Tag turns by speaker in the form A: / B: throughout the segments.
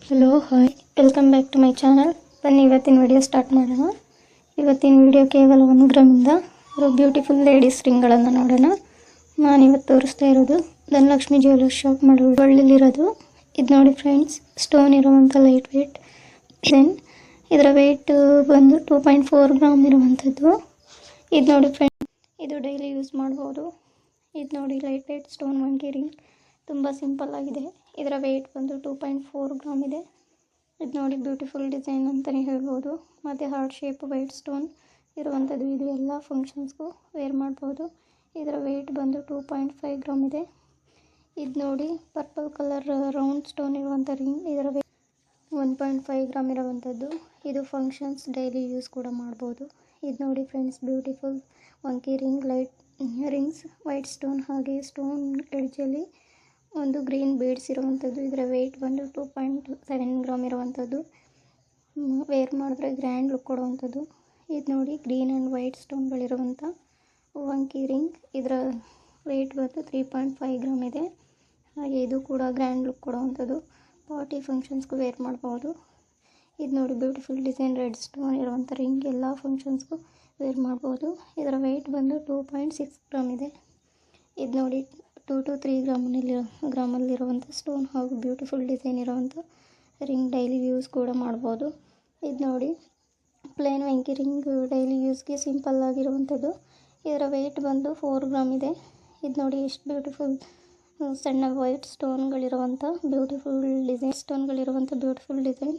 A: Hello hi welcome back to my channel. ಬನ್ನಿ ಇವತ್ತಿನ video start ಮಾಡೋಣ. ಇವತ್ತಿನ ವಿಡಿಯೋ ಕೇವಲ 1 ಗ್ರಾಮಿಂದ ಬ್ಯೂಟಿಫುಲ್ ಲೇಡೀಸ್ ರಿಂಗ್ಗಳನ್ನು ನೋಡೋಣ. ನಾನಿವತ್ತು ತೋರಿಸ್ತಾ ಇರೋದು ಧನಲಕ್ಷ್ಮಿ ಜ್ಯುವೆಲರ್ಸ್ ಶಾಪ್ ಬಳ್ಳಿಲಿರೋದು. ಇದು ನೋಡಿ ಫ್ರೆಂಡ್ಸ್, ಸ್ಟೋನ್ ಇರುವಂಥ ಲೈಟ್ ವೇಟ್ ಡಿಸೈನ್. ಇದರ ವೆಯ್ಟ್ ಬಂದು 2.4 ಗ್ರಾಮ್ ಇರುವಂಥದ್ದು. ಇದು ನೋಡಿ ಫ್ರೆಂಡ್ಸ್, ಇದು ಡೈಲಿ ಯೂಸ್ ಮಾಡ್ಬೋದು. ಇದು ನೋಡಿ ಲೈಟ್ ವೇಟ್ ಸ್ಟೋನ್ ವಂಕಿ ರಿಂಗ್, ತುಂಬ ಸಿಂಪಲ್ ಆಗಿದೆ. ಇದರ ವೆಯ್ಟ್ ಬಂದು 2.4 ಗ್ರಾಮ್ ಇದೆ. ಇದು ನೋಡಿ ಬ್ಯೂಟಿಫುಲ್ ಡಿಸೈನ್ ಅಂತಲೇ ಹೇಳ್ಬೋದು. ಮತ್ತು ಹಾರ್ಟ್ ಶೇಪ್ ವೈಟ್ ಸ್ಟೋನ್ ಇರುವಂಥದ್ದು. ಇದು ಎಲ್ಲ ಫಂಕ್ಷನ್ಸ್ಗೂ ವೇರ್ ಮಾಡ್ಬೋದು. ಇದರ ವೆಯ್ಟ್ ಬಂದು 2.5 ಗ್ರಾಮ್ ಇದೆ. ಇದು ನೋಡಿ ಪರ್ಪಲ್ ಕಲರ್ ರೌಂಡ್ ಸ್ಟೋನ್ ಇರುವಂಥ ರಿಂಗ್. ಇದರ ವೆಯ್ಟ್ 1.5 ಗ್ರಾಮ್ ಇರುವಂಥದ್ದು. ಇದು ಫಂಕ್ಷನ್ಸ್ ಡೈಲಿ ಯೂಸ್ ಕೂಡ ಮಾಡ್ಬೋದು. ಇದು ನೋಡಿ ಫ್ರೆಂಡ್ಸ್, ಬ್ಯೂಟಿಫುಲ್ ವಂಕಿ ring, light rings, white stone, ಹಾಗೆ ಸ್ಟೋನ್ ಎಡ್ಜಲ್ಲಿ ಒಂದು ಗ್ರೀನ್ ಬೀಡ್ಸ್ ಇರುವಂಥದ್ದು. ಇದರ ವೆಯ್ಟ್ ಬಂದು 2.7 ಗ್ರಾಮ್ ಇರುವಂಥದ್ದು. ವೇರ್ ಮಾಡಿದ್ರೆ ಗ್ರ್ಯಾಂಡ್ ಲುಕ್ ಕೊಡುವಂಥದ್ದು. ಇದು ನೋಡಿ ಗ್ರೀನ್ ಆ್ಯಂಡ್ ವೈಟ್ ಸ್ಟೋನ್ಗಳಿರುವಂಥ ವಂಕಿ ರಿಂಗ್. ಇದರ ವೆಯ್ಟ್ ಬಂದು 3.5 ಗ್ರಾಮ್ ಇದೆ. ಹಾಗೆ ಇದು ಕೂಡ ಗ್ರ್ಯಾಂಡ್ ಲುಕ್ ಕೊಡುವಂಥದ್ದು. ಪಾರ್ಟಿ ಫಂಕ್ಷನ್ಸ್ಗೂ ವೇರ್ ಮಾಡ್ಬೋದು. ಇದು ನೋಡಿ ಬ್ಯೂಟಿಫುಲ್ ಡಿಸೈನ್ ರೆಡ್ ಸ್ಟೋನ್ ಇರುವಂಥ ರಿಂಗ್, ಎಲ್ಲ ಫಂಕ್ಷನ್ಸ್ಗೂ ವೇರ್ ಮಾಡ್ಬೋದು. ಇದರ ವೆಯ್ಟ್ ಬಂದು 2.6 ಗ್ರಾಮ್ ಇದೆ. ಇದು ನೋಡಿ 2 to 3 ಗ್ರಾಮಲ್ಲಿರುವಂಥ ಸ್ಟೋನ್ ಹಾಗೂ ಬ್ಯೂಟಿಫುಲ್ ಡಿಸೈನ್ ಇರುವಂಥ ರಿಂಗ್, ಡೈಲಿ ಯೂಸ್ ಕೂಡ ಮಾಡ್ಬೋದು. ಇದು ನೋಡಿ ಪ್ಲೇನ್ ವಂಕಿ ರಿಂಗ್, ಡೈಲಿ ಯೂಸ್ಗೆ ಸಿಂಪಲ್ ಆಗಿರುವಂಥದ್ದು. ಇದರ ವೆಯ್ಟ್ ಬಂದು 4 ಗ್ರಾಮ್ ಇದೆ. ಇದು ನೋಡಿ ಎಷ್ಟು ಬ್ಯೂಟಿಫುಲ್ ಸಣ್ಣ ವೈಟ್ ಸ್ಟೋನ್ಗಳಿರುವಂಥ ಬ್ಯೂಟಿಫುಲ್ ಡಿಸೈನ್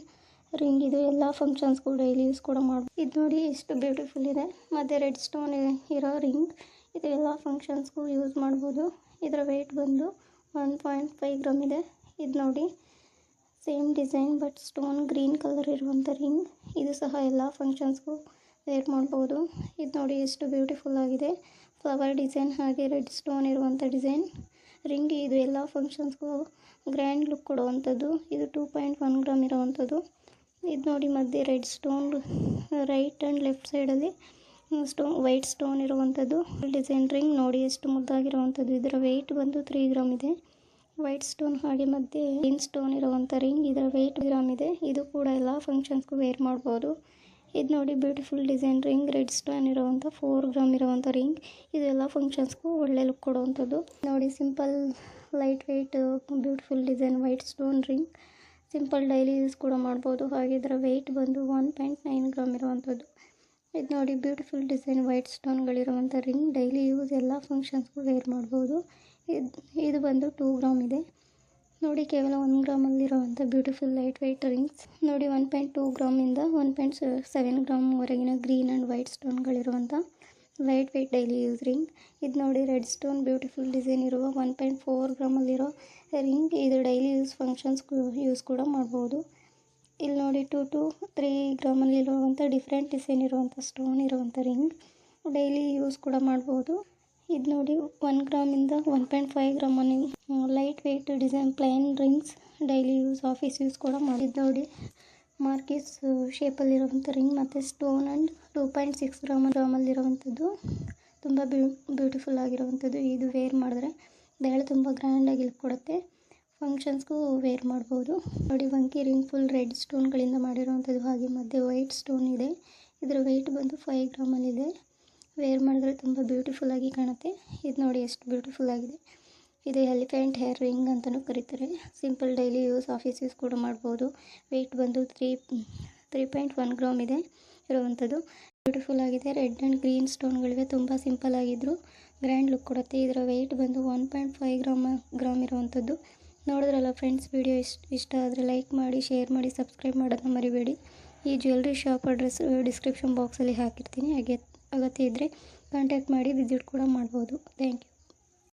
A: ರಿಂಗ್. ಇದು ಎಲ್ಲ ಫಂಕ್ಷನ್ಸ್ಗೂ ಡೈಲಿ ಯೂಸ್ ಕೂಡ ಮಾಡ್ಬೋದು. ಇದು ನೋಡಿ ಎಷ್ಟು ಬ್ಯೂಟಿಫುಲ್ ಇದೆ. ಮತ್ತು ರೆಡ್ ಸ್ಟೋನ್ ಇರೋ ರಿಂಗ್, ಇದು ಎಲ್ಲ ಫಂಕ್ಷನ್ಸ್ಗೂ ಯೂಸ್ ಮಾಡ್ಬೋದು. ಇದರ ವೆಯ್ಟ್ ಬಂದು 1.5 ಗ್ರಾಮ್ ಇದೆ. ಇದು ನೋಡಿ same design but stone green colour ಇರುವಂಥ ರಿಂಗ್. ಇದು ಸಹ ಎಲ್ಲ ಫಂಕ್ಷನ್ಸ್ಗೂ ವೇರ್ ಮಾಡ್ಬೋದು. ಇದು ನೋಡಿ ಎಷ್ಟು ಬ್ಯೂಟಿಫುಲ್ ಆಗಿದೆ. ಫ್ಲವರ್ ಡಿಸೈನ್ ಹಾಗೆ ರೆಡ್ ಸ್ಟೋನ್ ಇರುವಂಥ ಡಿಸೈನ್ ರಿಂಗ್. ಇದು ಎಲ್ಲ ಫಂಕ್ಷನ್ಸ್ಗೂ ಗ್ರ್ಯಾಂಡ್ ಲುಕ್ ಕೊಡುವಂಥದ್ದು. ಇದು 2.1 ಗ್ರಾಮ್ ಇರುವಂಥದ್ದು. ಇದು ನೋಡಿ ಮಧ್ಯೆ red stone, right and left ಸೈಡಲ್ಲಿ ವೈಟ್ ಸ್ಟೋನ್ ಇರುವಂಥದ್ದು ಡಿಸೈನ್ ರಿಂಗ್. ನೋಡಿ ಎಷ್ಟು ಮುದ್ದಾಗಿರುವಂಥದ್ದು. ಇದರ ವೆಯ್ಟ್ ಬಂದು 3 ಗ್ರಾಮ್ ಇದೆ. ವೈಟ್ ಸ್ಟೋನ್ ಹಾಗೆ ಮಧ್ಯೆ ಗ್ರೀನ್ ಸ್ಟೋನ್ ಇರುವಂಥ ರಿಂಗ್. ಇದರ ವೆಯ್ಟ್ ಗ್ರಾಮ್ ಇದೆ. ಇದು ಕೂಡ ಎಲ್ಲ ಫಂಕ್ಷನ್ಸ್ಗೂ ವೇರ್ ಮಾಡ್ಬೋದು. ಇದು ನೋಡಿ beautiful design ring, red stone ಇರುವಂಥ 4 ಗ್ರಾಮ್ ಇರುವಂಥ ರಿಂಗ್. ಇದೆಲ್ಲ ಫಂಕ್ಷನ್ಸ್ಗೂ ಒಳ್ಳೆ ಲುಕ್ ಕೊಡುವಂಥದ್ದು. ನೋಡಿ simple light weight beautiful design white stone ring, simple daily use ಕೂಡ ಮಾಡ್ಬೋದು. ಹಾಗೆ ಇದರ ವೆಯ್ಟ್ ಬಂದು 1.9 ಗ್ರಾಮ್ ಇರುವಂಥದ್ದು. ಇದು ನೋಡಿ ಬ್ಯೂಟಿಫುಲ್ ಡಿಸೈನ್ ವೈಟ್ ಸ್ಟೋನ್ಗಳಿರುವಂಥ ರಿಂಗ್, ಡೈಲಿ ಯೂಸ್ ಎಲ್ಲ ಫಂಕ್ಷನ್ಸ್ಗೂ ವೇರ್ ಮಾಡ್ಬೋದು. ಇದು ಬಂದು 2 ಗ್ರಾಮ್ ಇದೆ. ನೋಡಿ ಕೇವಲ 1 ಗ್ರಾಮಲ್ಲಿರುವಂಥ ಬ್ಯೂಟಿಫುಲ್ ಲೈಟ್ ವೆಯ್ಟ್ ರಿಂಗ್ಸ್. ನೋಡಿ 1.2 ಗ್ರಾಮಿಂದ 1.7 ಗ್ರಾಮ್ವರೆಗಿನ ಗ್ರೀನ್ ಆ್ಯಂಡ್ ವೈಟ್ ಸ್ಟೋನ್ಗಳಿರುವಂಥ light weight daily use ring. ಇದು ನೋಡಿ ರೆಡ್ ಸ್ಟೋನ್ ಬ್ಯೂಟಿಫುಲ್ ಡಿಸೈನ್ ಇರುವ 1.4 ಗ್ರಾಮಲ್ಲಿರೋ ರಿಂಗ್. ಇದು ಡೈಲಿ ಯೂಸ್ ಫಂಕ್ಷನ್ಸ್ಗೂ ಯೂಸ್ ಕೂಡ ಮಾಡ್ಬೋದು. ಇಲ್ಲಿ ನೋಡಿ 2 to 3 ಗ್ರಾಮಲ್ಲಿರುವಂಥ ಡಿಫ್ರೆಂಟ್ ಡಿಸೈನ್ ಇರುವಂಥ ಸ್ಟೋನ್ ಇರುವಂಥ ರಿಂಗ್, ಡೈಲಿ ಯೂಸ್ ಕೂಡ ಮಾಡ್ಬೋದು. ಇದು ನೋಡಿ 1 ಗ್ರಾಮಿಂದ 1.5 ಗ್ರಾಮಲ್ಲಿ light weight design plain rings, daily use office use ಕೂಡ ಮಾಡಿದ್ದು. ನೋಡಿ ಮಾರ್ಕಿಸ್ ಶೇಪಲ್ಲಿರುವಂಥ ರಿಂಗ್ ಮತ್ತು ಸ್ಟೋನ್ ಆ್ಯಂಡ್ 2.6 ಗ್ರಾಮಲ್ಲಿರುವಂಥದ್ದು, ತುಂಬ ಬ್ಯೂಟಿಫುಲ್ ಆಗಿರುವಂಥದ್ದು. ಇದು ವೇರ್ ಮಾಡಿದ್ರೆ ಬೇಳೆ ತುಂಬ ಗ್ರ್ಯಾಂಡಾಗಿ ಲುಕ್ ಕೊಡುತ್ತೆ. ಫಂಕ್ಷನ್ಸ್ಗೂ ವೇರ್ ಮಾಡ್ಬೋದು. ನೋಡಿ ವಂಕಿ ರಿಂಗ್ ಫುಲ್ ರೆಡ್ ಸ್ಟೋನ್ಗಳಿಂದ ಮಾಡಿರುವಂಥದ್ದು, ಹಾಗೆ ಮಧ್ಯೆ ವೈಟ್ ಸ್ಟೋನ್ ಇದೆ. ಇದರ ವೆಯ್ಟ್ ಬಂದು 5 ಗ್ರಾಮಲ್ಲಿದೆ. ವೇರ್ ಮಾಡಿದ್ರೆ ತುಂಬ ಬ್ಯೂಟಿಫುಲ್ ಆಗಿ ಕಾಣುತ್ತೆ. ಇದು ನೋಡಿ ಎಷ್ಟು ಬ್ಯೂಟಿಫುಲ್ ಆಗಿದೆ. ಇದು ಎಲಿಫೆಂಟ್ ಹೇರ್ ರಿಂಗ್ ಅಂತಲೂ ಕರೀತಾರೆ. Simple daily use office use ಕೂಡ ಮಾಡ್ಬೋದು. ವೆಯ್ಟ್ ಬಂದು 3.1 ಗ್ರಾಮ್ ಇದೆ ಇರುವಂಥದ್ದು. ಬ್ಯೂಟಿಫುಲ್ ಆಗಿದೆ. ರೆಡ್ ಆ್ಯಂಡ್ ಗ್ರೀನ್ ಸ್ಟೋನ್ಗಳಿವೆ. ತುಂಬ ಸಿಂಪಲ್ ಆಗಿದ್ರು ಗ್ರ್ಯಾಂಡ್ ಲುಕ್ ಕೊಡುತ್ತೆ. ಇದರ ವೆಯ್ಟ್ ಬಂದು 1.5 ಗ್ರಾಮ್ ಇರುವಂಥದ್ದು. ನೋಡಿದ್ರಲ್ಲ ಫ್ರೆಂಡ್ಸ್, ವಿಡಿಯೋ ಇಷ್ಟ ಆದರೆ ಲೈಕ್ ಮಾಡಿ, ಶೇರ್ ಮಾಡಿ, ಸಬ್ಸ್ಕ್ರೈಬ್ ಮಾಡೋದನ್ನ ಮರಿಬೇಡಿ. ಈ ಜ್ಯುವೆಲ್ರಿ ಶಾಪ್ ಅಡ್ರೆಸ್ ಡಿಸ್ಕ್ರಿಪ್ಷನ್ ಬಾಕ್ಸಲ್ಲಿ ಹಾಕಿರ್ತೀನಿ. ಹಾಗೆ ಅಗತ್ಯ ಇದ್ದರೆ ಕಾಂಟ್ಯಾಕ್ಟ್ ಮಾಡಿ ವಿಸಿಟ್ ಕೂಡ ಮಾಡ್ಬೋದು. Thank you.